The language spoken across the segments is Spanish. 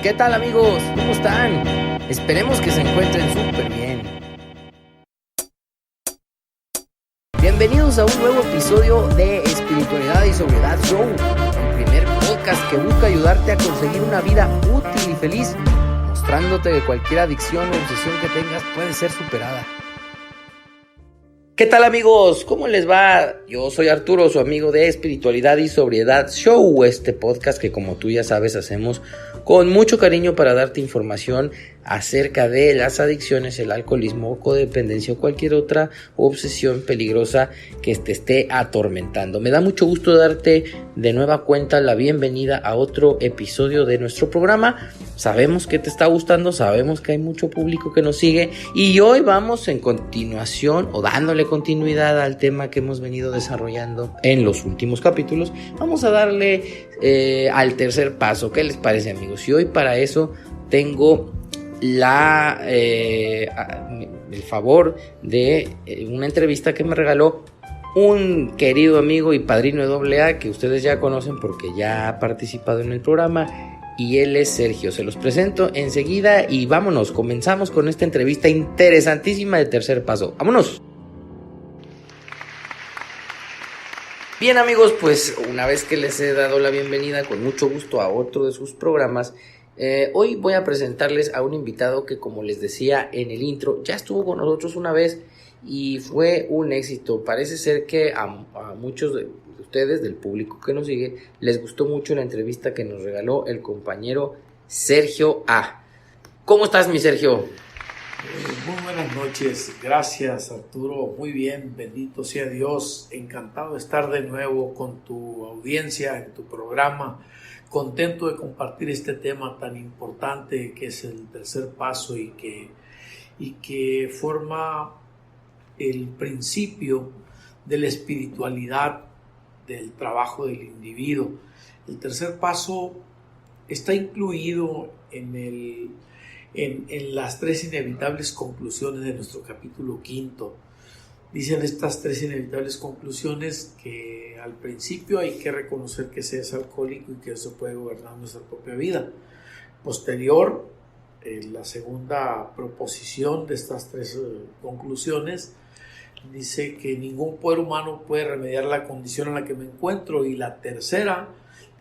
¿Qué tal, amigos? ¿Cómo están? Esperemos que se encuentren súper bien. Bienvenidos a un nuevo episodio de Espiritualidad y Sobriedad Show, el primer podcast que busca ayudarte a conseguir una vida útil y feliz, mostrándote que cualquier adicción o obsesión que tengas puede ser superada. ¿Qué tal, amigos? ¿Cómo les va? Yo soy Arturo, su amigo de Espiritualidad y Sobriedad Show, este podcast que, como tú ya sabes, hacemos con mucho cariño para darte información acerca de las adicciones, el alcoholismo, codependencia o cualquier otra obsesión peligrosa que te esté atormentando. Me da mucho gusto darte de nueva cuenta la bienvenida a otro episodio de nuestro programa. Sabemos que te está gustando, sabemos que hay mucho público que nos sigue y hoy vamos en continuación o dándole continuidad al tema que hemos venido desarrollando en los últimos capítulos. Vamos a darle al tercer paso. ¿Qué les parece, amigos? Y hoy para eso tengo el favor de una entrevista que me regaló un querido amigo y padrino de AA que ustedes ya conocen porque ya ha participado en el programa, y él es Sergio. Se los presento enseguida y vámonos, comenzamos con esta entrevista interesantísima de tercer paso. ¡Vámonos! Bien, amigos, pues una vez que les he dado la bienvenida con mucho gusto a otro de sus programas, hoy voy a presentarles a un invitado que, como les decía en el intro, ya estuvo con nosotros una vez y fue un éxito. Parece ser que a muchos de ustedes, del público que nos sigue, les gustó mucho la entrevista que nos regaló el compañero Sergio A. ¿Cómo estás, mi Sergio? Muy buenas noches, gracias Arturo, muy bien, bendito sea Dios, encantado de estar de nuevo con tu audiencia en tu programa, contento de compartir este tema tan importante que es el tercer paso y que forma el principio de la espiritualidad del trabajo del individuo. El tercer paso está incluido en las tres inevitables conclusiones de nuestro capítulo 5. Dicen estas tres inevitables conclusiones que al principio hay que reconocer que se es alcohólico y que eso puede gobernar nuestra propia vida. Posterior, la segunda proposición de estas tres conclusiones dice que ningún poder humano puede remediar la condición en la que me encuentro, y la tercera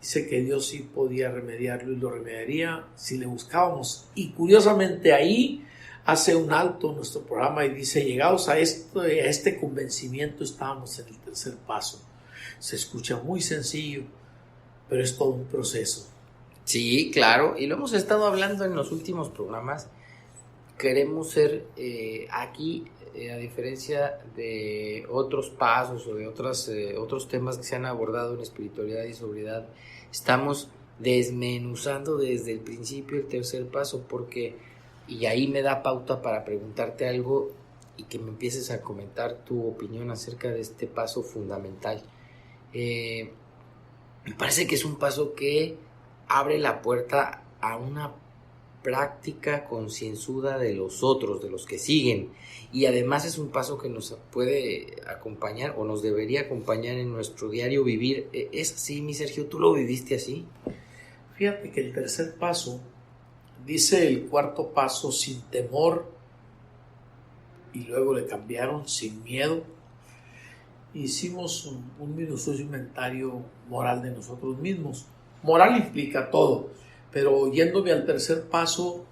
dice que Dios sí podía remediarlo y lo remediaría si le buscábamos. Y curiosamente ahí hace un alto nuestro programa y dice: llegados a este convencimiento estábamos en el tercer paso. Se escucha muy sencillo, pero es todo un proceso. Sí, claro, y lo hemos estado hablando en los últimos programas. Queremos ser aquí, a diferencia de otros pasos o de otros temas que se han abordado en espiritualidad y sobriedad, estamos desmenuzando desde el principio el tercer paso, y ahí me da pauta para preguntarte algo y que me empieces a comentar tu opinión acerca de este paso fundamental. Me parece que es un paso que abre la puerta a una práctica concienzuda de los otros, de los que siguen, y además es un paso que nos puede acompañar o nos debería acompañar en nuestro diario vivir. ¿Es así, mi Sergio? ¿Tú lo viviste así? Fíjate que el tercer paso dice el cuarto paso sin temor, y luego le cambiaron sin miedo. Hicimos un minucioso inventario moral de nosotros mismos. Moral implica todo, pero yéndome al tercer paso,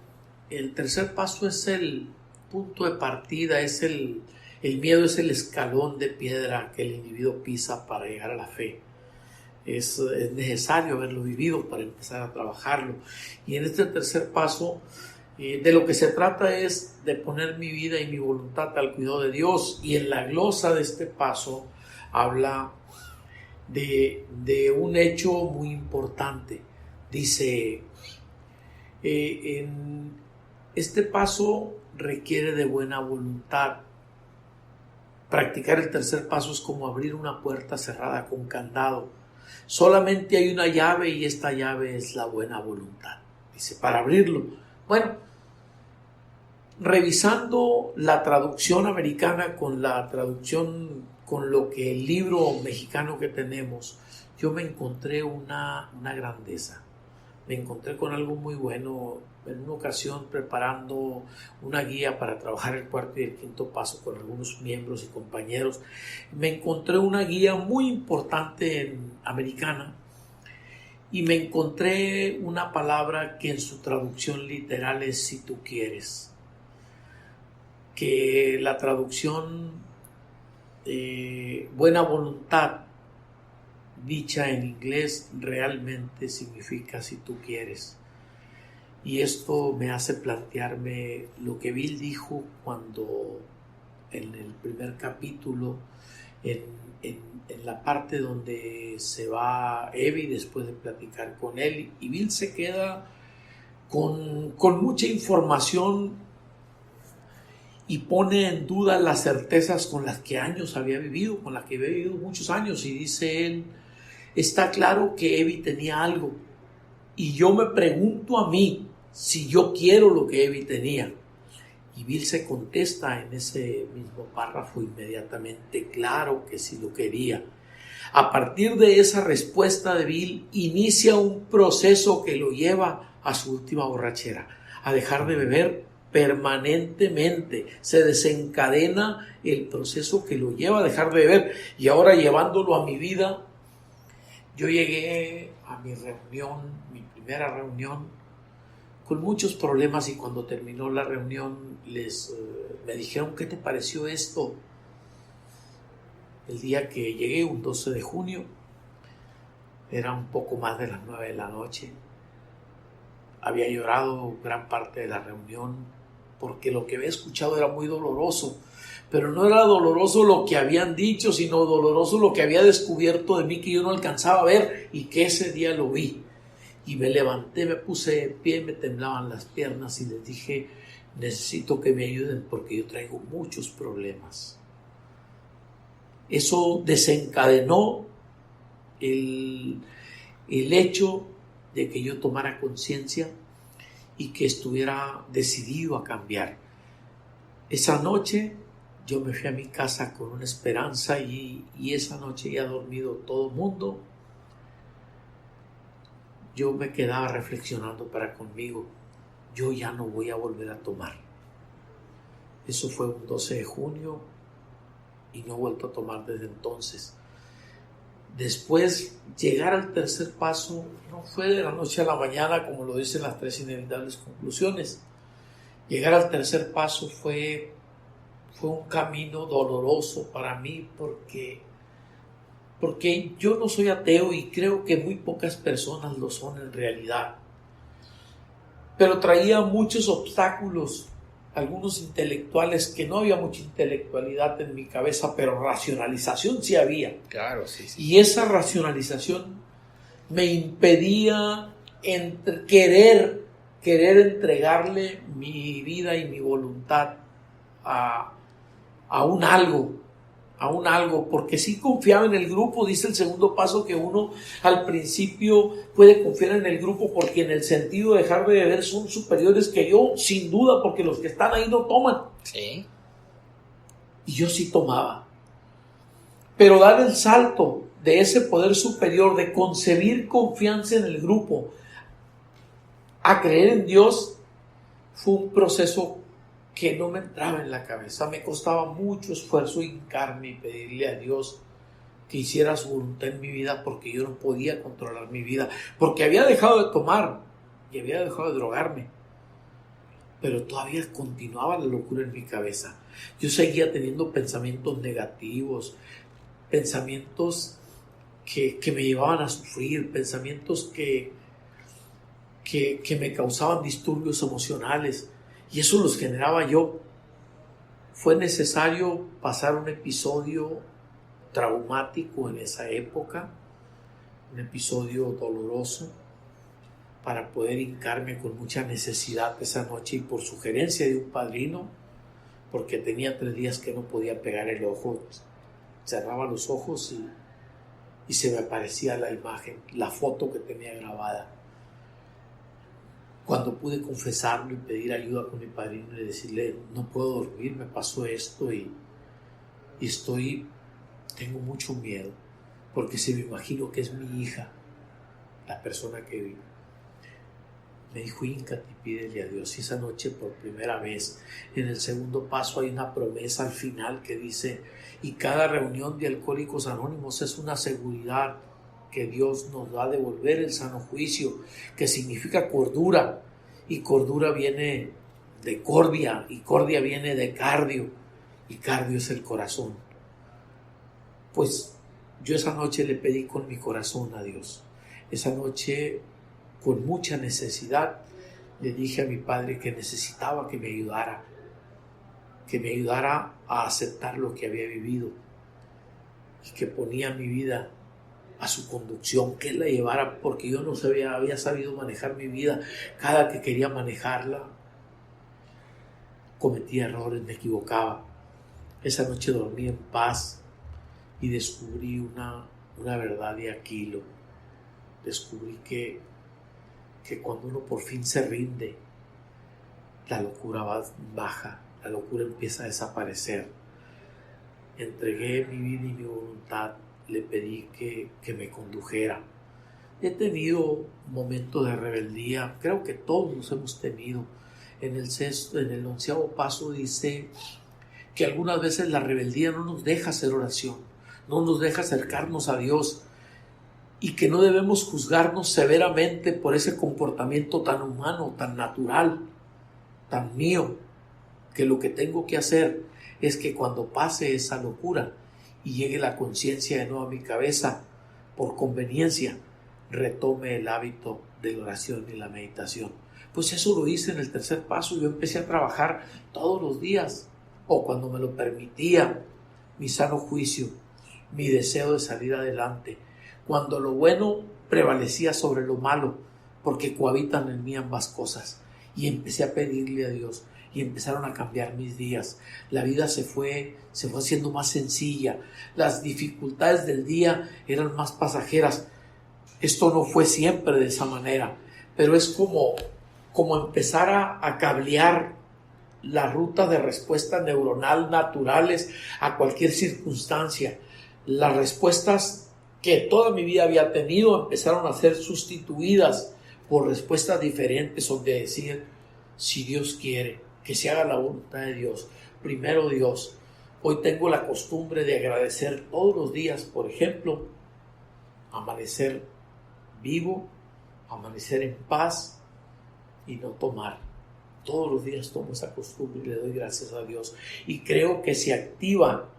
el tercer paso es el punto de partida, el miedo es el escalón de piedra que el individuo pisa para llegar a la fe. Es necesario haberlo vivido para empezar a trabajarlo. Y en este tercer paso, de lo que se trata es de poner mi vida y mi voluntad al cuidado de Dios. Y en la glosa de este paso habla de un hecho muy importante. Dice, en este paso requiere de buena voluntad. Practicar el tercer paso es como abrir una puerta cerrada con candado. Solamente hay una llave y esta llave es la buena voluntad. Dice, para abrirlo. Bueno, revisando la traducción americana con la traducción, con lo que el libro mexicano que tenemos, yo me encontré una grandeza. me encontré con algo muy bueno. En una ocasión, preparando una guía para trabajar el cuarto y el quinto paso con algunos miembros y compañeros, me encontré una guía muy importante americana y me encontré una palabra que en su traducción literal es "si tú quieres", que la traducción buena voluntad dicha en inglés realmente significa "si tú quieres". Y esto me hace plantearme lo que Bill dijo cuando en el primer capítulo, en la parte donde se va Evie después de platicar con él, y Bill se queda con mucha información y pone en duda las certezas con las que años había vivido, con las que había vivido muchos años, y dice él: está claro que Evie tenía algo, y yo me pregunto a mí si yo quiero lo que Evie tenía. Y Bill se contesta en ese mismo párrafo inmediatamente: claro que sí lo quería. A partir de esa respuesta de Bill, inicia un proceso que lo lleva a su última borrachera, a dejar de beber permanentemente. Se desencadena el proceso que lo lleva a dejar de beber. Y ahora, llevándolo a mi vida, yo llegué a mi reunión, mi primera reunión, con muchos problemas, y cuando terminó la reunión me dijeron: ¿qué te pareció esto? El día que llegué, un 12 de junio, era un poco más de las 9 de la noche. Había llorado gran parte de la reunión porque lo que había escuchado era muy doloroso, pero no era doloroso lo que habían dicho, sino doloroso lo que había descubierto de mí, que yo no alcanzaba a ver y que ese día lo vi. Y me levanté, me puse de pie, me temblaban las piernas y les dije: necesito que me ayuden porque yo traigo muchos problemas. Eso desencadenó el hecho de que yo tomara conciencia y que estuviera decidido a cambiar. Esa noche yo me fui a mi casa con una esperanza, y esa noche ya dormido todo el mundo, yo me quedaba reflexionando para conmigo: yo ya no voy a volver a tomar. Eso fue un 12 de junio y no he vuelto a tomar desde entonces. Después, llegar al tercer paso no fue de la noche a la mañana, como lo dicen las 3 inevitables conclusiones. Llegar al tercer paso fue un camino doloroso para mí, porque yo no soy ateo y creo que muy pocas personas lo son en realidad. Pero traía muchos obstáculos, algunos intelectuales, que no había mucha intelectualidad en mi cabeza, pero racionalización sí había. Claro, sí. Y esa racionalización me impedía querer entregarle mi vida y mi voluntad a un algo, porque sí confiaba en el grupo. Dice el segundo paso que uno al principio puede confiar en el grupo porque en el sentido de dejar de beber son superiores que yo, sin duda, porque los que están ahí no toman. Sí. Y yo sí tomaba. Pero dar el salto de ese poder superior, de concebir confianza en el grupo, a creer en Dios, fue un proceso que no me entraba en la cabeza. Me costaba mucho esfuerzo hincarme y pedirle a Dios que hiciera su voluntad en mi vida, porque yo no podía controlar mi vida, porque había dejado de tomar y había dejado de drogarme, pero todavía continuaba la locura en mi cabeza. Yo seguía teniendo pensamientos negativos, pensamientos que me llevaban a sufrir, pensamientos que me causaban disturbios emocionales, y eso los generaba yo. Fue necesario pasar un episodio traumático en esa época, un episodio doloroso, para poder hincarme con mucha necesidad esa noche, y por sugerencia de un padrino, porque tenía 3 días que no podía pegar el ojo. Cerraba los ojos y se me aparecía la imagen, la foto que tenía grabada. Cuando pude confesarlo y pedir ayuda con mi padrino y decirle: no puedo dormir, me pasó esto y tengo mucho miedo, porque se me imagino que es mi hija, la persona que vi. Me dijo, híncate y pídele a Dios. Y esa noche por primera vez, en el segundo paso hay una promesa al final que dice, y cada reunión de Alcohólicos Anónimos es una seguridad que Dios nos va a devolver el sano juicio, que significa cordura, y cordura viene de cordia, y cordia viene de cardio, y cardio es el corazón. Pues yo esa noche le pedí con mi corazón a Dios. Esa noche, con mucha necesidad, le dije a mi padre que necesitaba que me ayudara a aceptar lo que había vivido, y que ponía mi vida a su conducción, que él la llevara, porque yo no había sabido manejar mi vida. Cada que quería manejarla, cometía errores, me equivocaba. Esa noche dormí en paz y descubrí una verdad de Aquilo. Descubrí que cuando uno por fin se rinde, la locura baja, la locura empieza a desaparecer. Entregué mi vida y mi voluntad, le pedí que me condujera. He tenido momentos de rebeldía, creo que todos los hemos tenido. En el 11º paso dice que algunas veces la rebeldía no nos deja hacer oración, no nos deja acercarnos a Dios, y que no debemos juzgarnos severamente por ese comportamiento tan humano, tan natural, tan mío, que lo que tengo que hacer es que cuando pase esa locura y llegue la conciencia de nuevo a mi cabeza, por conveniencia, retome el hábito de la oración y la meditación. Pues eso lo hice en el 3er paso. Yo empecé a trabajar todos los días, o cuando me lo permitía, mi sano juicio, mi deseo de salir adelante, cuando lo bueno prevalecía sobre lo malo, porque cohabitan en mí ambas cosas. Y empecé a pedirle a Dios, y empezaron a cambiar mis días. La vida se fue haciendo más sencilla. Las dificultades del día eran más pasajeras. Esto no fue siempre de esa manera, pero es como empezar a cablear la ruta de respuesta neuronal naturales a cualquier circunstancia. Las respuestas que toda mi vida había tenido empezaron a ser sustituidas por respuestas diferentes, donde decir, si Dios quiere, que se haga la voluntad de Dios, primero Dios. Hoy tengo la costumbre de agradecer todos los días, por ejemplo, amanecer vivo, amanecer en paz y no tomar. Todos los días tomo esa costumbre y le doy gracias a Dios. Y creo que se activa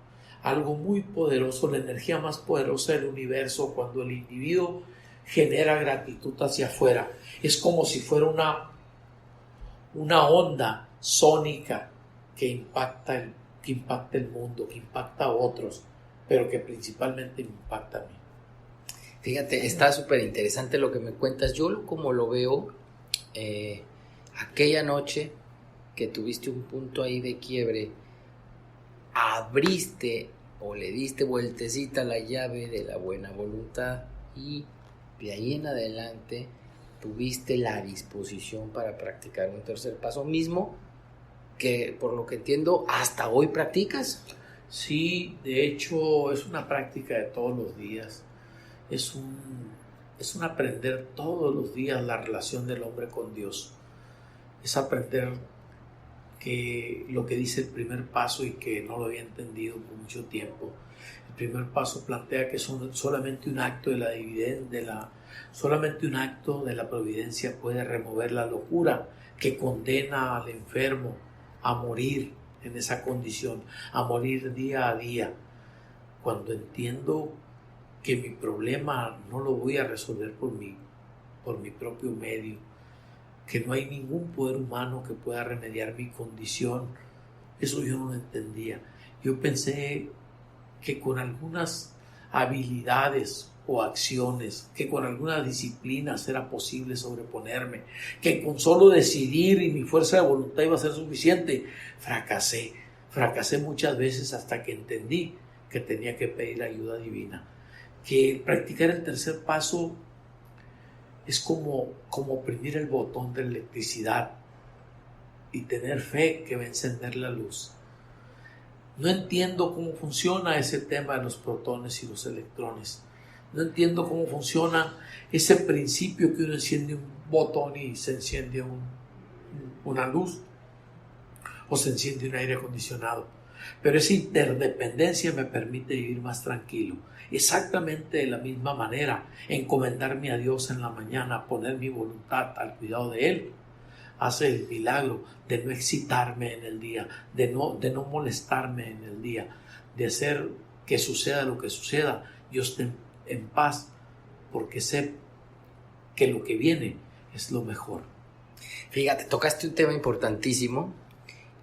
algo muy poderoso, la energía más poderosa del universo, cuando el individuo genera gratitud hacia afuera. Es como si fuera una onda sónica que impacta el mundo, que impacta a otros, pero que principalmente me impacta a mí. Fíjate, está súper interesante lo que me cuentas. Yo como lo veo, aquella noche que tuviste un punto ahí de quiebre, abriste o le diste vueltecita a la llave de la buena voluntad, y de ahí en adelante tuviste la disposición para practicar un 3er paso mismo, que por lo que entiendo hasta hoy practicas. Sí, de hecho es una práctica de todos los días. Es un aprender todos los días la relación del hombre con Dios. Es aprender que lo que dice el primer paso, y que no lo había entendido por mucho tiempo. El primer paso plantea que solamente un acto solamente un acto de la providencia puede remover la locura que condena al enfermo a morir en esa condición, a morir día a día. Cuando entiendo que mi problema no lo voy a resolver por mi propio medio, que no hay ningún poder humano que pueda remediar mi condición, eso yo no lo entendía. Yo pensé que con algunas habilidades o acciones, que con algunas disciplinas era posible sobreponerme, que con solo decidir y mi fuerza de voluntad iba a ser suficiente. Fracasé muchas veces hasta que entendí que tenía que pedir ayuda divina, que practicar el 3er paso es como oprimir el botón de electricidad y tener fe que va a encender la luz. No entiendo cómo funciona ese tema de los protones y los electrones. No entiendo cómo funciona ese principio que uno enciende botón y se enciende una luz o se enciende un aire acondicionado. Pero esa interdependencia me permite vivir más tranquilo. Exactamente de la misma manera, encomendarme a Dios en la mañana, poner mi voluntad al cuidado de Él, hace el milagro de no excitarme en el día, de no molestarme en el día, de hacer que suceda lo que suceda, yo esté en paz, porque sé que lo que viene es lo mejor. Fíjate, tocaste un tema importantísimo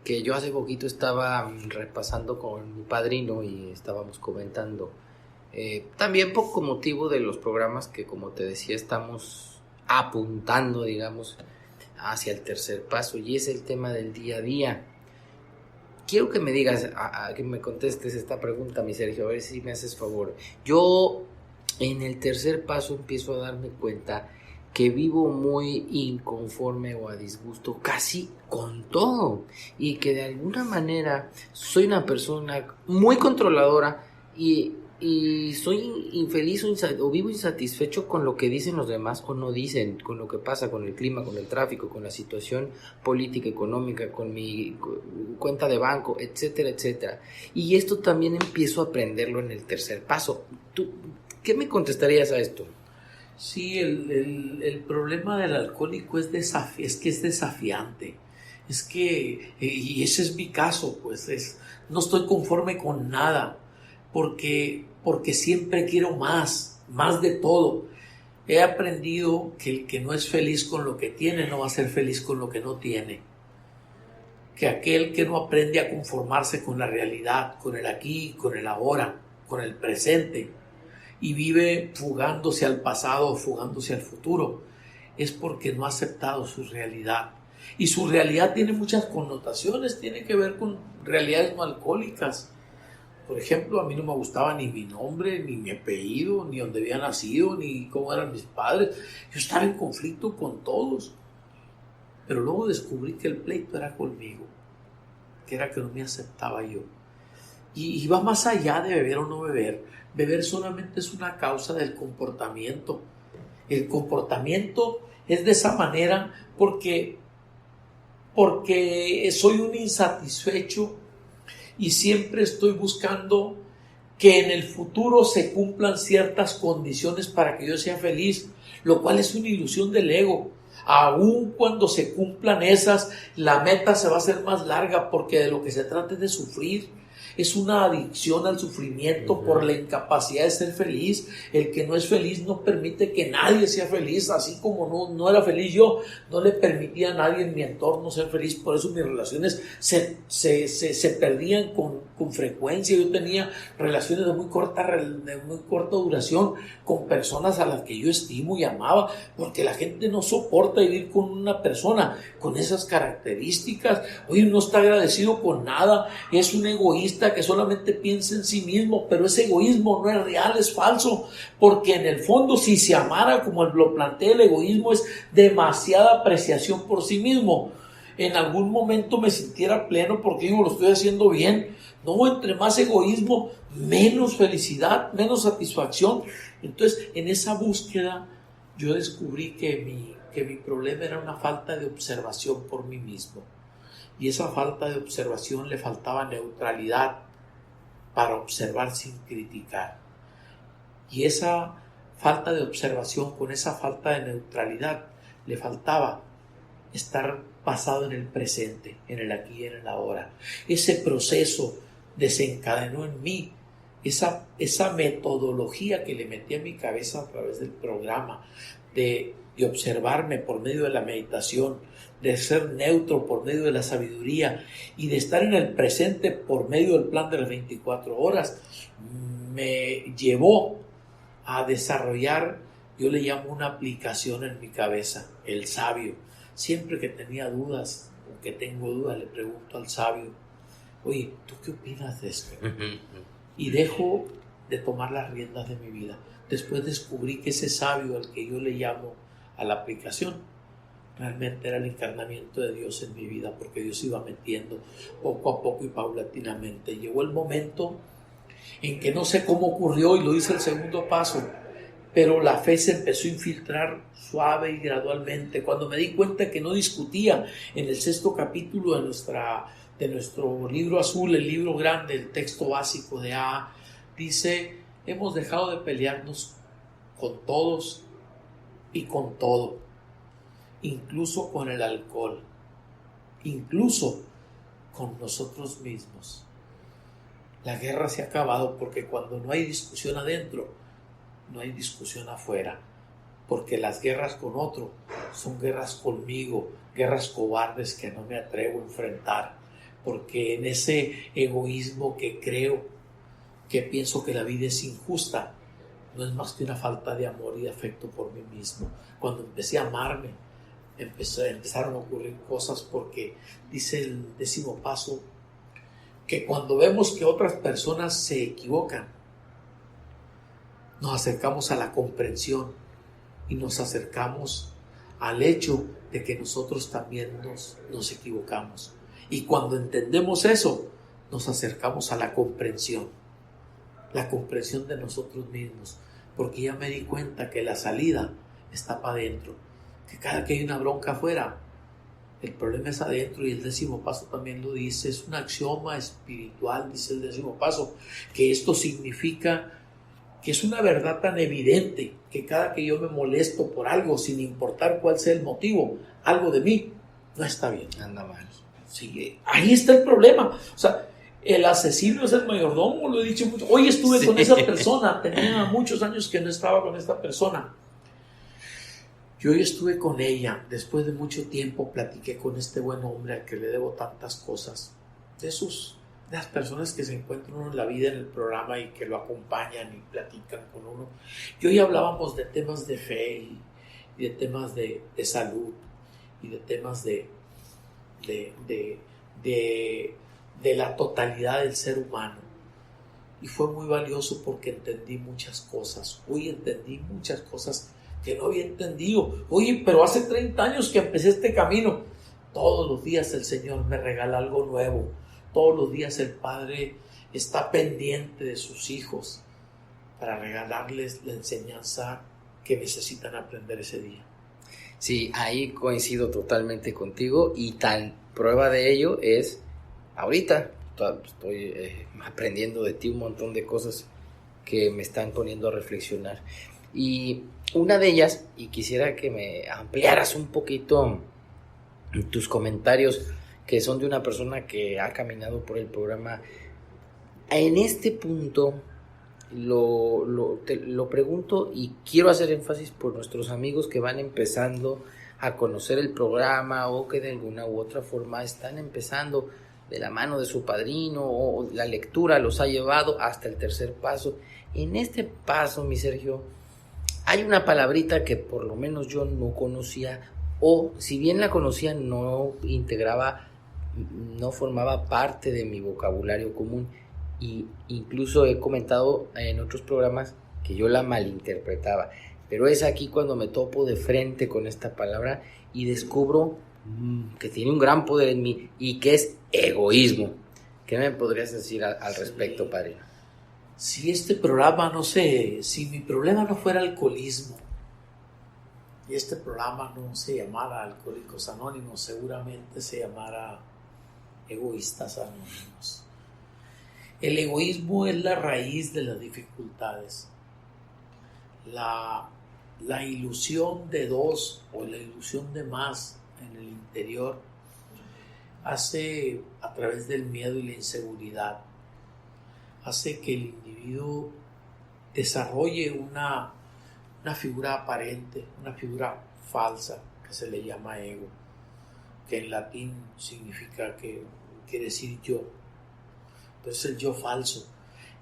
que yo hace poquito estaba repasando con mi padrino y estábamos comentando. También por motivo de los programas que, como te decía, estamos apuntando, digamos, hacia el tercer paso, y es el tema del día a día. Quiero que me digas, que me contestes esta pregunta, mi Sergio, a ver si me haces favor. Yo en el tercer paso empiezo a darme cuenta que vivo muy inconforme o a disgusto casi con todo, y que de alguna manera soy una persona muy controladora y soy infeliz o vivo insatisfecho con lo que dicen los demás o no dicen, con lo que pasa, con el clima, con el tráfico, con la situación política, económica, con mi cuenta de banco, etcétera, etcétera. Y esto también empiezo a aprenderlo en el tercer paso. ¿Tú qué me contestarías a esto? Sí, el problema del alcohólico es que es desafiante. Es que, y ese es mi caso, pues no estoy conforme con nada, porque siempre quiero más de todo. He aprendido que el que no es feliz con lo que tiene no va a ser feliz con lo que no tiene. Que aquel que no aprende a conformarse con la realidad, con el aquí, con el ahora, con el presente, y vive fugándose al pasado o fugándose al futuro, es porque no ha aceptado su realidad. Y su realidad tiene muchas connotaciones, tiene que ver con realidades no alcohólicas. Por ejemplo, a mí no me gustaba ni mi nombre, ni mi apellido, ni dónde había nacido, ni cómo eran mis padres. Yo estaba en conflicto con todos. Pero luego descubrí que el pleito era conmigo, que era que no me aceptaba yo. Y va más allá de beber o no beber. Beber solamente es una causa del comportamiento. El comportamiento es de esa manera porque soy un insatisfecho y siempre estoy buscando que en el futuro se cumplan ciertas condiciones para que yo sea feliz, lo cual es una ilusión del ego. Aun cuando se cumplan esas, la meta se va a hacer más larga, porque de lo que se trata es de sufrir. Es una adicción al sufrimiento por la incapacidad de ser feliz. El que no es feliz no permite que nadie sea feliz, así como no era feliz yo, no le permitía a nadie en mi entorno ser feliz. Por eso mis relaciones se perdían con frecuencia. Yo tenía relaciones de muy corta duración con personas a las que yo estimo y amaba, porque la gente no soporta vivir con una persona con esas características. Oye, no está agradecido con nada, es un egoísta que solamente piensa en sí mismo, pero ese egoísmo no es real, es falso, porque en el fondo, si se amara como lo plantea, el egoísmo es demasiada apreciación por sí mismo. En algún momento me sintiera pleno porque digo, lo estoy haciendo bien. No, entre más egoísmo, menos felicidad, menos satisfacción. Entonces, en esa búsqueda, yo descubrí que mi problema era una falta de observación por mí mismo. Y esa falta de observación, le faltaba neutralidad para observar sin criticar. Y esa falta de observación, con esa falta de neutralidad, le faltaba estar basado en el presente, en el aquí y en el ahora. Ese proceso desencadenó en mí esa metodología que le metí a mi cabeza a través del programa, de observarme por medio de la meditación, de ser neutro por medio de la sabiduría y de estar en el presente por medio del plan de las 24 horas, me llevó a desarrollar, yo le llamo una aplicación en mi cabeza, el sabio. Siempre que tenía dudas o que tengo dudas, le pregunto al sabio, oye, ¿tú qué opinas de esto? Y dejo de tomar las riendas de mi vida. Después descubrí que ese sabio al que yo le llamo a la aplicación realmente era el encarnamiento de Dios en mi vida, porque Dios iba metiendo poco a poco y paulatinamente. Llegó el momento en que no sé cómo ocurrió, y lo hice el segundo paso, pero la fe se empezó a infiltrar suave y gradualmente. Cuando me di cuenta que no discutía, en el 6º capítulo de nuestro libro azul, el libro grande, el texto básico de A, dice: hemos dejado de pelearnos con todos y con todo, incluso con el alcohol, incluso con nosotros mismos. La guerra se ha acabado, porque cuando no hay discusión adentro, no hay discusión afuera, porque las guerras con otro son guerras conmigo, guerras cobardes que no me atrevo a enfrentar, porque en ese egoísmo que creo, que pienso que la vida es injusta, no es más que una falta de amor y de afecto por mí mismo. Cuando empecé a amarme, empezaron a ocurrir cosas, porque dice el 10º paso que cuando vemos que otras personas se equivocan, nos acercamos a la comprensión y nos acercamos al hecho de que nosotros también nos equivocamos. Y cuando entendemos eso, nos acercamos a la comprensión de nosotros mismos, porque ya me di cuenta que la salida está para adentro, que cada que hay una bronca afuera, el problema es adentro. Y el 10º paso también lo dice, es un axioma espiritual, dice el 10º paso, que esto significa que es una verdad tan evidente que cada que yo me molesto por algo, sin importar cuál sea el motivo, algo de mí no está bien. Anda mal. Sí, ahí está el problema. O sea, el asesino es el mayordomo, lo he dicho mucho. Hoy estuve con esa persona, tenía muchos años que no estaba con esta persona. Yo hoy estuve con ella, después de mucho tiempo platiqué con este buen hombre al que le debo tantas cosas, de las personas que se encuentran uno en la vida, en el programa, y que lo acompañan y platican con uno. Y hoy hablábamos de temas de fe y de temas de salud y de temas de la totalidad del ser humano. Y fue muy valioso porque entendí muchas cosas. Hoy entendí muchas cosas que no había entendido. Oye, pero hace 30 años que empecé este camino. Todos los días el Señor me regala algo nuevo. Todos los días el Padre está pendiente de sus hijos para regalarles la enseñanza que necesitan aprender ese día. Sí, ahí coincido totalmente contigo, y tal prueba de ello es ahorita. Estoy aprendiendo de ti un montón de cosas que me están poniendo a reflexionar. Y una de ellas, y quisiera que me ampliaras un poquito tus comentarios, que son de una persona que ha caminado por el programa. En este punto lo pregunto, y quiero hacer énfasis por nuestros amigos que van empezando a conocer el programa, o que de alguna u otra forma están empezando de la mano de su padrino, o la lectura los ha llevado hasta el 3er paso. En este paso, mi Sergio, hay una palabrita que por lo menos yo no conocía, o si bien la conocía, no formaba parte de mi vocabulario común, y incluso he comentado en otros programas que yo la malinterpretaba, pero es aquí cuando me topo de frente con esta palabra y descubro que tiene un gran poder en mí, y que es egoísmo. ¿Qué me podrías decir al respecto, padre? Si este programa, si mi problema no fuera alcoholismo, y este programa no se llamara Alcohólicos Anónimos, seguramente se llamara Egoístas Anónimos. El egoísmo es la raíz de las dificultades. La ilusión de dos o la ilusión de más en el interior hace, a través del miedo y la inseguridad, hace que el individuo desarrolle una figura aparente, una figura falsa, que se le llama ego, que en latín significa que quiere decir yo. Entonces el yo falso,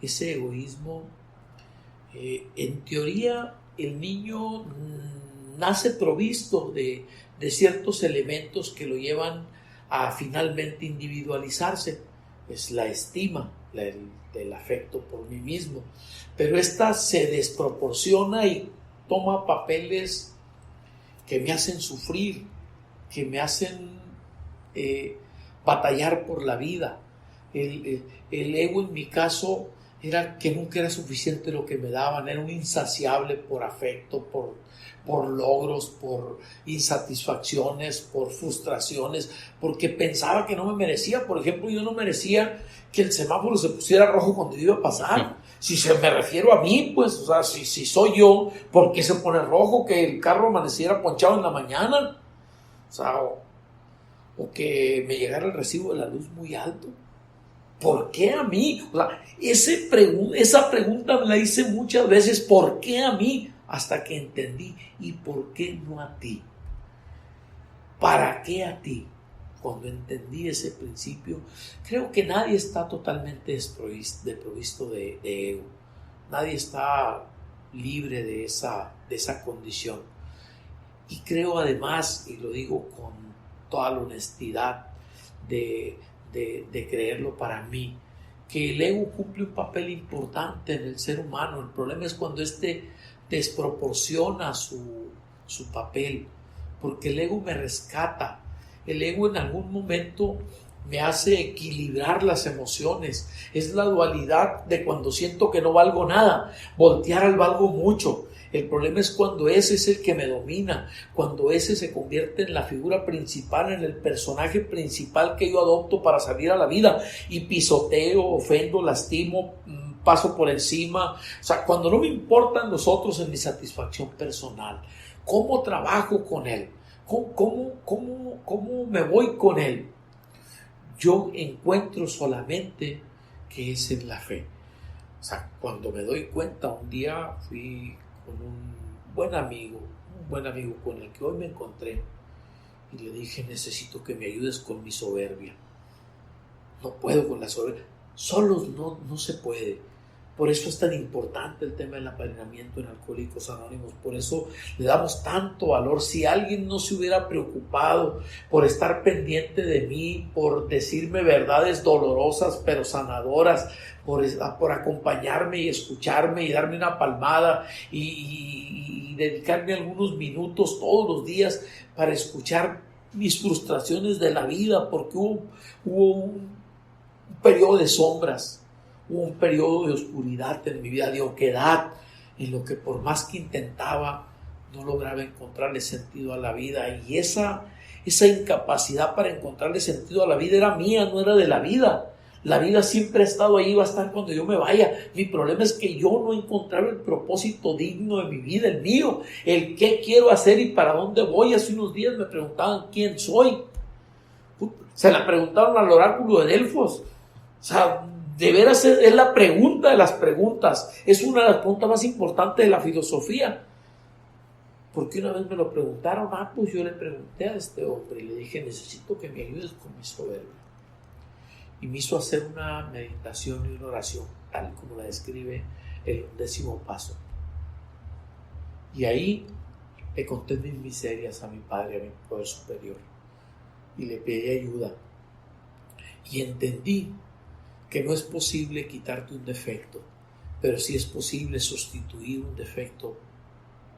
ese egoísmo, en teoría el niño nace provisto de ciertos elementos que lo llevan a finalmente individualizarse. Es la estima, el afecto por mí mismo, pero esta se desproporciona y toma papeles que me hacen sufrir, que me hacen batallar por la vida. El ego, en mi caso, era que nunca era suficiente lo que me daban, era un insaciable por afecto, por logros, por insatisfacciones, por frustraciones, porque pensaba que no me merecía. Por ejemplo, yo no merecía que el semáforo se pusiera rojo cuando yo iba a pasar. Si se me refiero a mí, pues, o sea, si soy yo, ¿por qué se pone rojo? Que el carro amaneciera ponchado en la mañana, o sea, o que me llegara el recibo de la luz muy alto. ¿Por qué a mí? O sea, esa pregunta me la hice muchas veces. ¿Por qué a mí? Hasta que entendí. ¿Y por qué no a ti? ¿Para qué a ti? Cuando entendí ese principio, creo que nadie está totalmente desprovisto de ego. Nadie está libre de esa condición. Y creo además, y lo digo con toda la honestidad de creerlo para mí, que el ego cumple un papel importante en el ser humano. El problema es cuando desproporciona su papel, porque el ego me rescata. El ego en algún momento me hace equilibrar las emociones. Es la dualidad de cuando siento que no valgo nada, voltear al valgo mucho. El problema es cuando ese es el que me domina, cuando ese se convierte en la figura principal, en el personaje principal que yo adopto para salir a la vida y pisoteo, ofendo, lastimo, paso por encima. O sea, cuando no me importan los otros en mi satisfacción personal, ¿cómo trabajo con él? ¿Cómo me voy con él? Yo encuentro solamente que es en la fe. O sea, cuando me doy cuenta, un día fui con un buen amigo con el que hoy me encontré y le dije: necesito que me ayudes con mi soberbia. No puedo con la soberbia. Solos no se puede. Por eso es tan importante el tema del apadrinamiento en Alcohólicos Anónimos. Por eso le damos tanto valor. Si alguien no se hubiera preocupado por estar pendiente de mí, por decirme verdades dolorosas pero sanadoras, por acompañarme y escucharme y darme una palmada y dedicarme algunos minutos todos los días para escuchar mis frustraciones de la vida, porque hubo un periodo de sombras. Hubo un periodo de oscuridad en mi vida, de oquedad, en lo que por más que intentaba, no lograba encontrarle sentido a la vida. Y esa incapacidad para encontrarle sentido a la vida era mía, no era de la vida. La vida siempre ha estado ahí, va a estar cuando yo me vaya. Mi problema es que yo no encontraba el propósito digno de mi vida, el mío, el qué quiero hacer y para dónde voy. Hace unos días me preguntaban quién soy. Se la preguntaron al oráculo de Delfos. O sea, de veras es la pregunta de las preguntas. Es una de las preguntas más importantes de la filosofía. Porque una vez me lo preguntaron, pues yo le pregunté a este hombre y le dije: necesito que me ayudes con mi soberbia. Y me hizo hacer una meditación y una oración, tal como la describe el 11º paso. Y ahí le conté mis miserias a mi Padre, a mi poder superior. Y le pedí ayuda. Y entendí que no es posible quitarte un defecto, pero sí es posible sustituir un defecto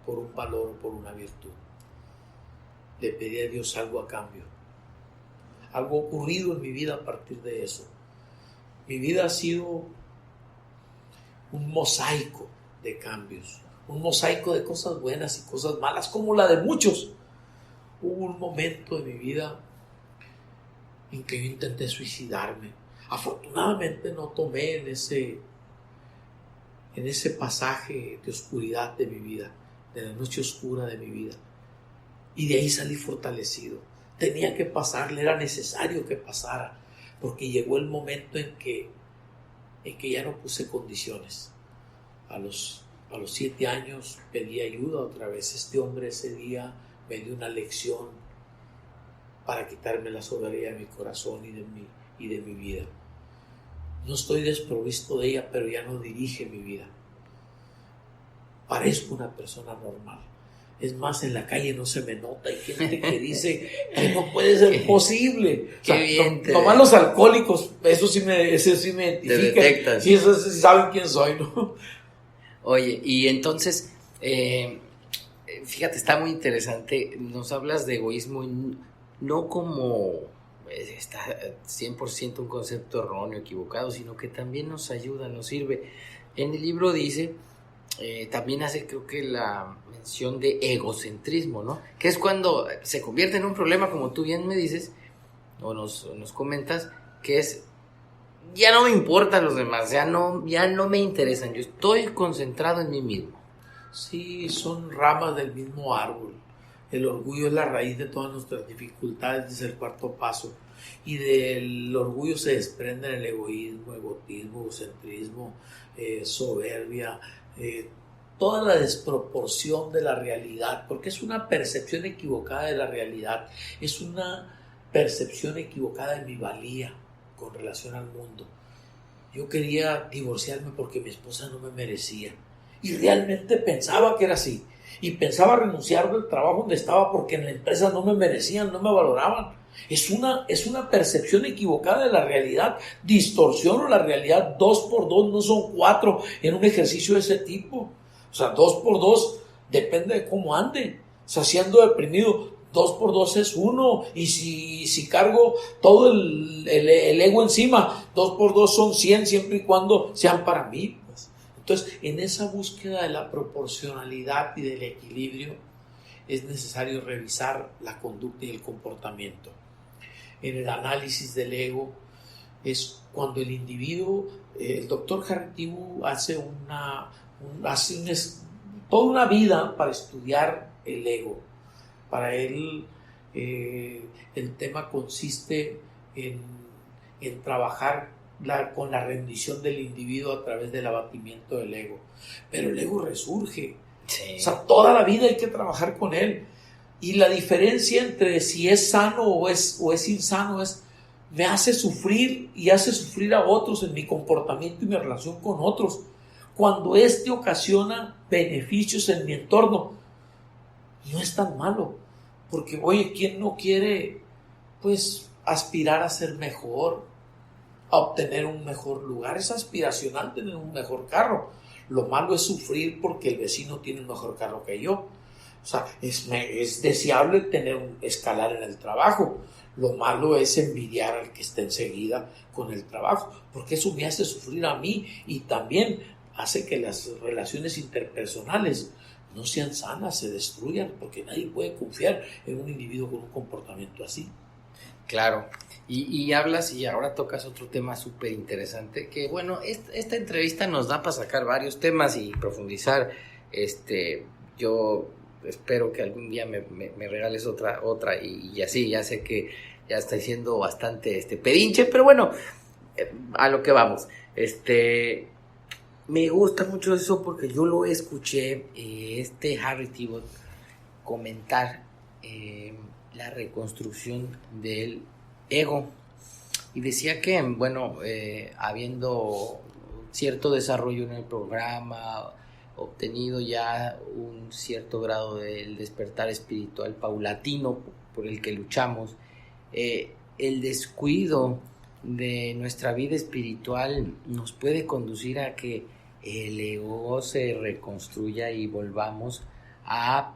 por un valor o por una virtud. Le pedí a Dios algo a cambio. Algo ha ocurrido en mi vida a partir de eso. Mi vida ha sido un mosaico de cambios, un mosaico de cosas buenas y cosas malas, como la de muchos. Hubo un momento de mi vida en que yo intenté suicidarme. Afortunadamente no tomé en ese pasaje de oscuridad de mi vida, de la noche oscura de mi vida. Y de ahí salí fortalecido. Tenía que pasarle, era necesario que pasara, porque llegó el momento en que ya no puse condiciones. A los 7 años pedí ayuda otra vez. Este hombre ese día me dio una lección para quitarme la soberbia de mi corazón y de mi vida. No estoy desprovisto de ella, pero ya no dirige mi vida. Parezco una persona normal. Es más, en la calle no se me nota. Hay gente que dice que no puede ser posible. O sea, bien, nomás los alcohólicos, eso sí me identifica. Te detectan. Sí, eso sí saben quién soy, ¿no? Oye, y entonces, fíjate, está muy interesante. Nos hablas de egoísmo no como está 100% un concepto erróneo, equivocado, sino que también nos ayuda, nos sirve. En el libro dice, también hace creo que la mención de egocentrismo, ¿no? Que es cuando se convierte en un problema, como tú bien me dices, o nos comentas, que es, ya no me importan los demás, ya no me interesan, yo estoy concentrado en mí mismo. Sí, son ramas del mismo árbol. El orgullo es la raíz de todas nuestras dificultades, es el cuarto paso. Y del orgullo se desprenden el egoísmo, egocentrismo, soberbia, toda la desproporción de la realidad, porque es una percepción equivocada de la realidad, es una percepción equivocada de mi valía con relación al mundo. Yo quería divorciarme porque mi esposa no me merecía, y realmente pensaba que era así, y pensaba renunciar del trabajo donde estaba porque en la empresa no me merecían, no me valoraban. Es una percepción equivocada de la realidad. Distorsiono la realidad. 2 por 2 no son 4 en un ejercicio de ese tipo. O sea, 2 por 2 depende de cómo ande. O sea, si ando deprimido, 2 por 2 es 1. Y si cargo todo el ego encima, 2 por 2 son 100, siempre y cuando sean para mí. Pues. Entonces, en esa búsqueda de la proporcionalidad y del equilibrio, es necesario revisar la conducta y el comportamiento. En el análisis del ego es cuando el individuo, el doctor Harry Tibu hace toda una vida para estudiar el ego. Para él el tema consiste en trabajar con la rendición del individuo a través del abatimiento del ego. Pero el ego resurge. Sí. O sea, toda la vida hay que trabajar con él. Y la diferencia entre si es sano o es insano es, me hace sufrir y hace sufrir a otros en mi comportamiento y mi relación con otros. Cuando ocasiona beneficios en mi entorno, no es tan malo. Porque, oye, ¿quién no quiere, pues, aspirar a ser mejor, a obtener un mejor lugar? Es aspiracional tener un mejor carro. Lo malo es sufrir porque el vecino tiene un mejor carro que yo. O sea, es deseable escalar en el trabajo. Lo malo es envidiar al que está enseguida con el trabajo, porque eso me hace sufrir a mí y también hace que las relaciones interpersonales no sean sanas, se destruyan, porque nadie puede confiar en un individuo con un comportamiento así. Claro, y hablas y ahora tocas otro tema súper interesante, que bueno, esta entrevista nos da para sacar varios temas y profundizar. Yo espero que algún día me regales otra y así, ya sé que ya estoy siendo bastante pedinche, pero bueno, a lo que vamos. Me gusta mucho eso porque yo lo escuché, Harry Tibu comentar la reconstrucción del ego, y decía que, bueno, habiendo cierto desarrollo en el programa, obtenido ya un cierto grado del despertar espiritual paulatino por el que luchamos, el descuido de nuestra vida espiritual nos puede conducir a que el ego se reconstruya y volvamos a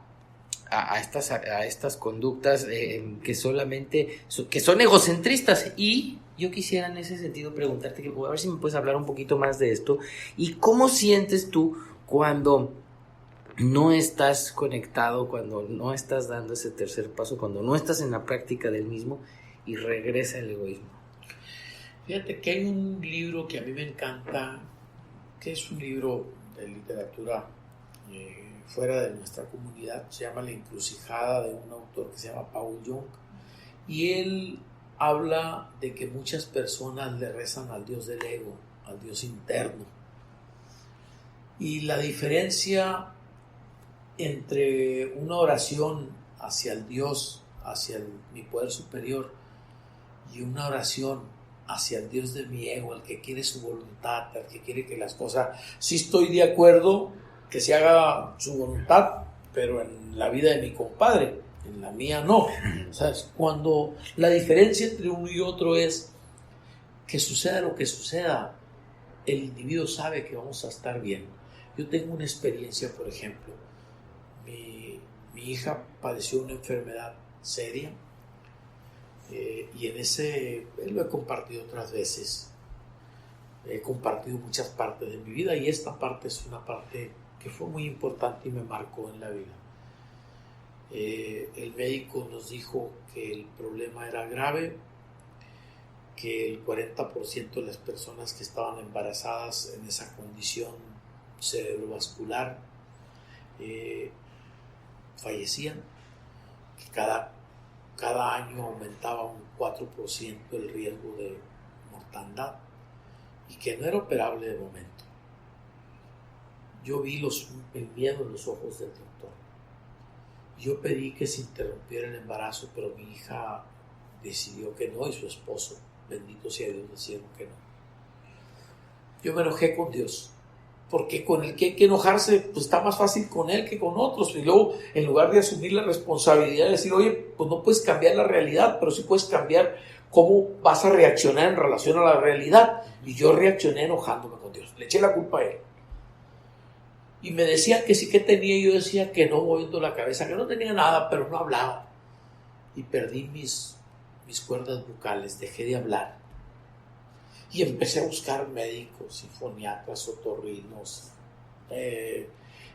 estas conductas que solamente que son egocentristas. Y yo quisiera en ese sentido preguntarte, a ver si me puedes hablar un poquito más de esto y cómo sientes tú cuando no estás conectado, cuando no estás dando ese tercer paso, cuando no estás en la práctica del mismo y regresa el egoísmo. Fíjate que hay un libro que a mí me encanta, que es un libro de literatura fuera de nuestra comunidad, se llama La encrucijada, de un autor que se llama Paul Jung, y él habla de que muchas personas le rezan al Dios del ego, al Dios interno, y la diferencia entre una oración hacia el Dios, hacia mi poder superior, y una oración hacia el Dios de mi ego, al que quiere su voluntad, al que quiere que las cosas, sí estoy de acuerdo que se haga su voluntad, pero en la vida de mi compadre, en la mía no. ¿Sabes? Cuando la diferencia entre uno y otro es que suceda lo que suceda, el individuo sabe que vamos a estar bien. Yo tengo una experiencia, por ejemplo, mi hija padeció una enfermedad seria Y en ese, lo he compartido otras veces. He compartido muchas partes de mi vida y esta parte es una parte que fue muy importante y me marcó en la vida. El médico nos dijo que el problema era grave, que el 40% de las personas que estaban embarazadas en esa condición cerebrovascular fallecían, que cada año aumentaba un 4% el riesgo de mortandad y que no era operable de momento. Yo vi el miedo en los ojos del doctor. Yo pedí que se interrumpiera el embarazo, pero mi hija decidió que no y su esposo, bendito sea Dios, decidieron que no. Yo me enojé con Dios, porque con el que hay que enojarse, pues está más fácil con él que con otros. Y luego, en lugar de asumir la responsabilidad de decir, oye, pues no puedes cambiar la realidad, pero sí puedes cambiar cómo vas a reaccionar en relación a la realidad. Y yo reaccioné enojándome con Dios, le eché la culpa a él. Y me decían que sí que tenía, y yo decía que no, moviendo la cabeza, que no tenía nada, pero no hablaba. Y perdí mis cuerdas vocales, dejé de hablar. Y empecé a buscar médicos, sinfoniatras, otorrinos.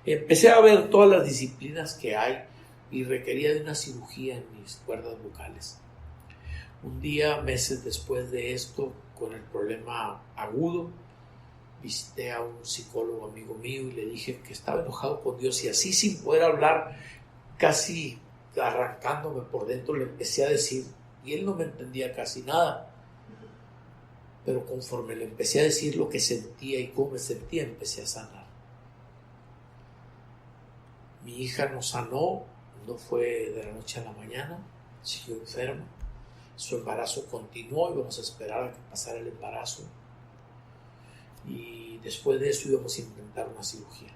Empecé a ver todas las disciplinas que hay y requería de una cirugía en mis cuerdas vocales. Un día, meses después de esto, con el problema agudo, visité a un psicólogo amigo mío y le dije que estaba enojado con Dios y así sin poder hablar, casi arrancándome por dentro, le empecé a decir, y él no me entendía casi nada, pero conforme le empecé a decir lo que sentía y cómo me sentía, empecé a sanar. Mi hija no sanó, no fue de la noche a la mañana, siguió enferma, su embarazo continuó y vamos a esperar a que pasara el embarazo. Y después de eso íbamos a intentar una cirugía.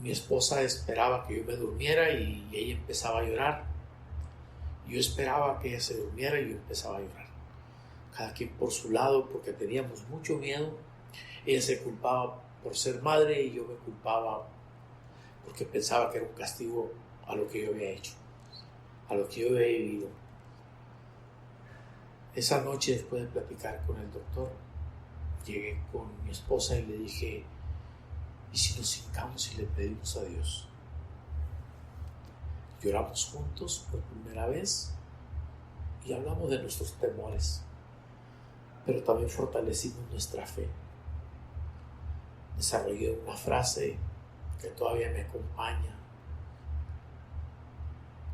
Mi esposa esperaba que yo me durmiera y ella empezaba a llorar. Yo esperaba que ella se durmiera y yo empezaba a llorar. Cada quien por su lado, porque teníamos mucho miedo. Ella se culpaba por ser madre y yo me culpaba porque pensaba que era un castigo a lo que yo había hecho, a lo que yo había vivido. Esa noche, después de platicar con el doctor, llegué con mi esposa y le dije, ¿y si nos hincamos y le pedimos a Dios? Lloramos juntos por primera vez y hablamos de nuestros temores, pero también fortalecimos nuestra fe. Desarrollé una frase que todavía me acompaña: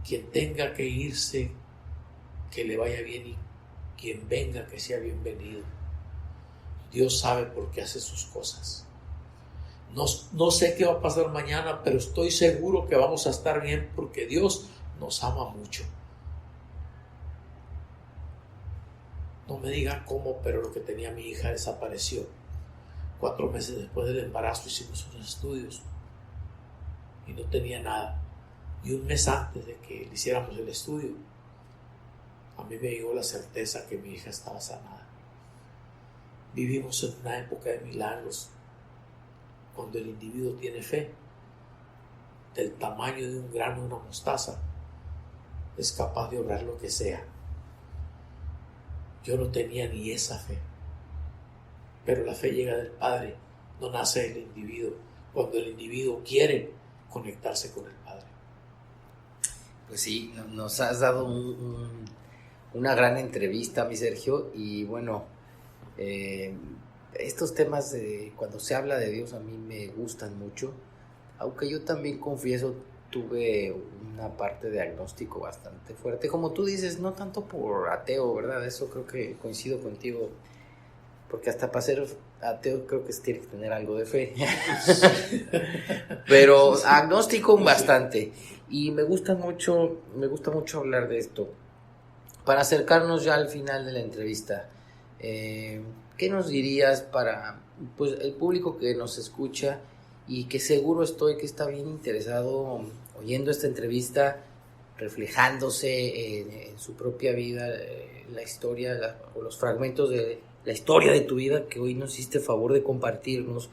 quien tenga que irse, que le vaya bien, y quien venga, que sea bienvenido. Dios sabe por qué hace sus cosas. No sé qué va a pasar mañana, pero estoy seguro que vamos a estar bien porque Dios nos ama mucho. No me digan cómo, pero lo que tenía mi hija desapareció. 4 meses después del embarazo hicimos unos estudios y no tenía nada. Y un mes antes de que le hiciéramos el estudio, a mí me llegó la certeza que mi hija estaba sanada. Vivimos en una época de milagros, cuando el individuo tiene fe, del tamaño de un grano de una mostaza, es capaz de obrar lo que sea. Yo no tenía ni esa fe, pero la fe llega del Padre, no nace del individuo, cuando el individuo quiere conectarse con el Padre. Pues sí, nos has dado una gran entrevista, mi Sergio, y bueno, estos temas cuando se habla de Dios a mí me gustan mucho, aunque yo también confieso tuve una parte de agnóstico bastante fuerte, como tú dices, no tanto por ateo, ¿verdad? Eso creo que coincido contigo, porque hasta para ser ateo creo que tiene que tener algo de fe, pero agnóstico bastante, y me gusta mucho hablar de esto. Para acercarnos ya al final de la entrevista, ¿qué nos dirías para pues, el público que nos escucha y que seguro estoy que está bien interesado oyendo esta entrevista, reflejándose en su propia vida, la historia o los fragmentos de la historia de tu vida que hoy nos hiciste favor de compartirnos?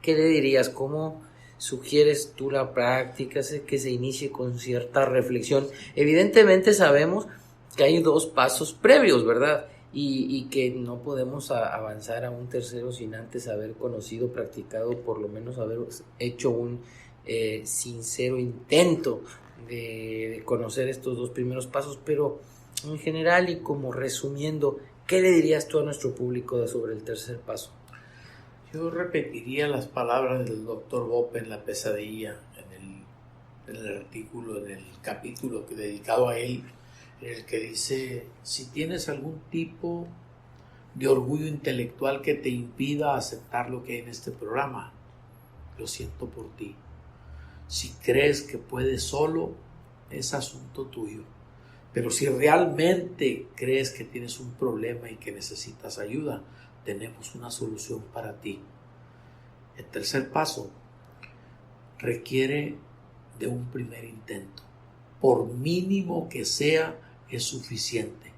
¿Qué le dirías? ¿Cómo sugieres tú la práctica, que se inicie con cierta reflexión. Evidentemente sabemos que hay 2 pasos previos, ¿verdad? Y que no podemos avanzar a un tercero sin antes haber conocido, practicado, por lo menos haber hecho un sincero intento de conocer estos 2 primeros pasos. Pero en general y como resumiendo, ¿qué le dirías tú a nuestro público sobre el tercer paso? Yo repetiría las palabras del Dr. Bob en La pesadilla, en el artículo, en el capítulo dedicado a él, en el que dice: si tienes algún tipo de orgullo intelectual que te impida aceptar lo que hay en este programa, lo siento por ti. Si crees que puedes solo, es asunto tuyo. Pero si realmente crees que tienes un problema y que necesitas ayuda, tenemos una solución para ti. El tercer paso requiere de un primer intento. Por mínimo que sea, es suficiente.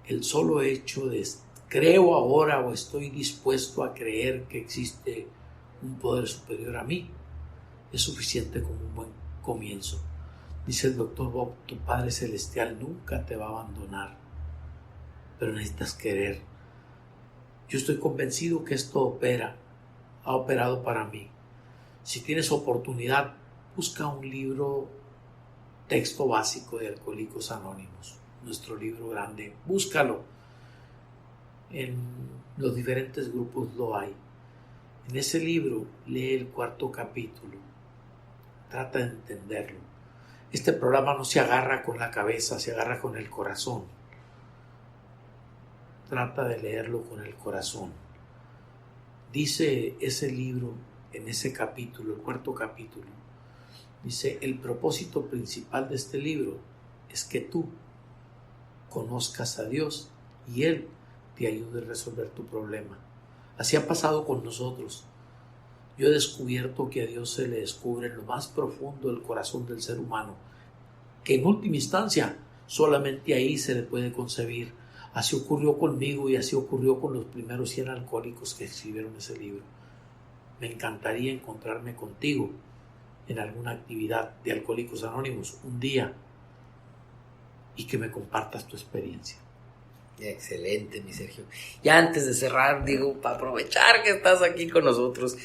El solo hecho de creo ahora o estoy dispuesto a creer que existe un poder superior a mí es suficiente como un buen comienzo. Dice el Dr. Bob: tu Padre Celestial nunca te va a abandonar, pero necesitas querer. Yo estoy convencido que esto ha operado para mí. Si tienes oportunidad, busca un libro, texto básico de Alcohólicos Anónimos, nuestro libro grande, búscalo. En los diferentes grupos lo hay. En ese libro lee el 4º capítulo, trata de entenderlo. Este programa no se agarra con la cabeza, se agarra con el corazón. Trata de leerlo con el corazón. Dice ese libro, en ese capítulo, el 4º capítulo, dice: el propósito principal de este libro es que tú conozcas a Dios y Él te ayude a resolver tu problema. Así ha pasado con nosotros. Yo he descubierto que a Dios se le descubre en lo más profundo del corazón del ser humano, que en última instancia solamente ahí se le puede concebir. Así ocurrió conmigo y así ocurrió con los primeros 100 alcohólicos que escribieron ese libro. Me encantaría encontrarme contigo en alguna actividad de Alcohólicos Anónimos un día y que me compartas tu experiencia. Excelente, mi Sergio. Y antes de cerrar, digo, para aprovechar que estás aquí con nosotros,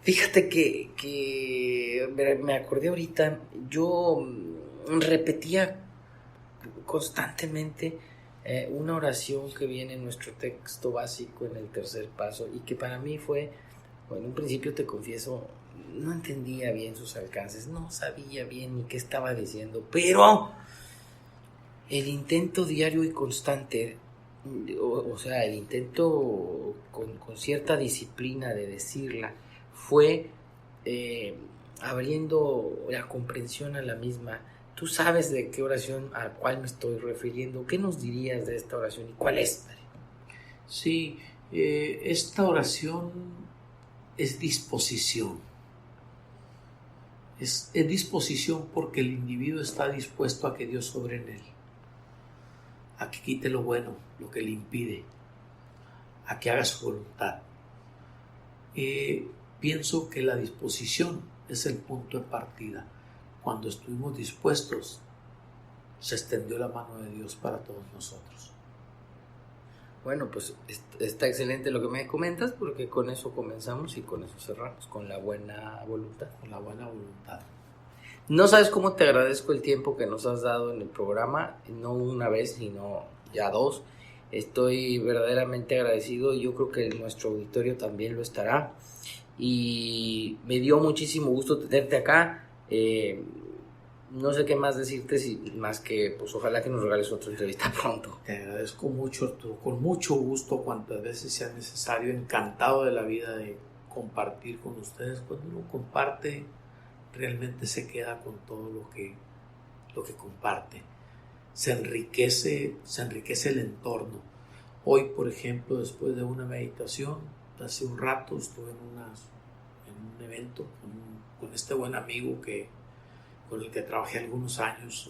fíjate que me acordé ahorita, yo repetía constantemente una oración que viene en nuestro texto básico en el tercer paso y que para mí fue, bueno, en un principio te confieso, no entendía bien sus alcances, no sabía bien ni qué estaba diciendo, pero el intento diario y constante, o sea, el intento con cierta disciplina de decirla, fue abriendo la comprensión a la misma. Tú sabes de qué oración a cuál me estoy refiriendo. ¿Qué nos dirías de esta oración y cuál es? Sí, esta oración es disposición. Es disposición porque el individuo está dispuesto a que Dios sobre en él, a que quite lo bueno, lo que le impide, a que haga su voluntad. Pienso que la disposición es el punto de partida. Cuando estuvimos dispuestos, se extendió la mano de Dios para todos nosotros. Bueno, pues está excelente lo que me comentas, porque con eso comenzamos y con eso cerramos, con la buena voluntad. Con la buena voluntad. No sabes cómo te agradezco el tiempo que nos has dado en el programa, no una vez, sino ya 2. Estoy verdaderamente agradecido y yo creo que nuestro auditorio también lo estará. Y me dio muchísimo gusto tenerte acá. No sé qué más decirte, más que pues ojalá que nos regales otra entrevista pronto. Te agradezco mucho, Arturo, con mucho gusto, cuantas veces sea necesario. Encantado de la vida de compartir con ustedes. Cuando uno comparte, realmente se queda con todo lo que comparte. Se enriquece el entorno. Hoy, por ejemplo, después de una meditación, hace un rato estuve en un evento con este buen amigo con el que trabajé algunos años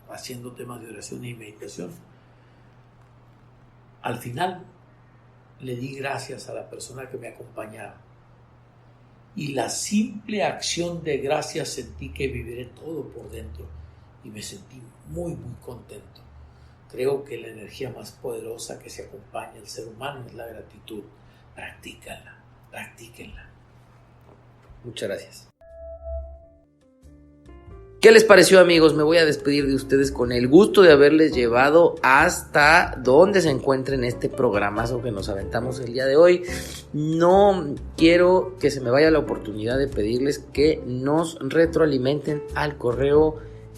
haciendo temas de oración y meditación. Al final le di gracias a la persona que me acompañaba y la simple acción de gracias sentí que viviré todo por dentro y me sentí muy contento. Creo que la energía más poderosa que se acompaña al ser humano es la gratitud. Practíquenla. Muchas gracias. ¿Qué les pareció, amigos? Me voy a despedir de ustedes con el gusto de haberles llevado hasta donde se encuentre en este programazo que nos aventamos el día de hoy. No quiero que se me vaya la oportunidad de pedirles que nos retroalimenten al correo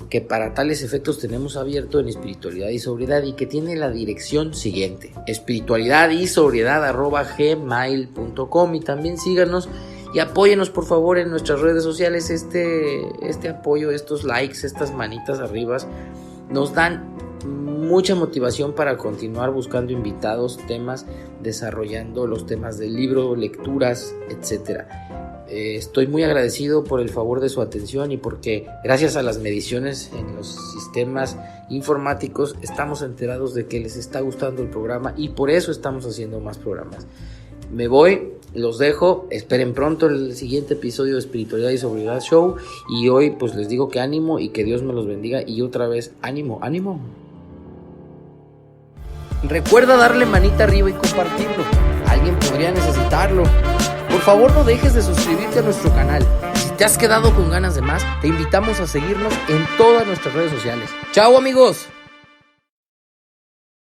que para tales efectos tenemos abierto en Espiritualidad y Sobriedad y que tiene la dirección siguiente: espiritualidadysobriedad@gmail.com, y también síganos y apóyenos por favor en nuestras redes sociales. Este apoyo, estos likes, estas manitas arriba nos dan mucha motivación para continuar buscando invitados, temas, desarrollando los temas del libro, lecturas, etcétera. Estoy muy agradecido por el favor de su atención y porque gracias a las mediciones en los sistemas informáticos estamos enterados de que les está gustando el programa y por eso estamos haciendo más programas. Me voy, los dejo, esperen pronto el siguiente episodio de Espiritualidad y Sobriedad Show, y hoy pues les digo que ánimo y que Dios me los bendiga, y otra vez ánimo. Recuerda darle manita arriba y compartirlo, alguien podría necesitarlo. Por favor, no dejes de suscribirte a nuestro canal. Si te has quedado con ganas de más, te invitamos a seguirnos en todas nuestras redes sociales. ¡Chao, amigos!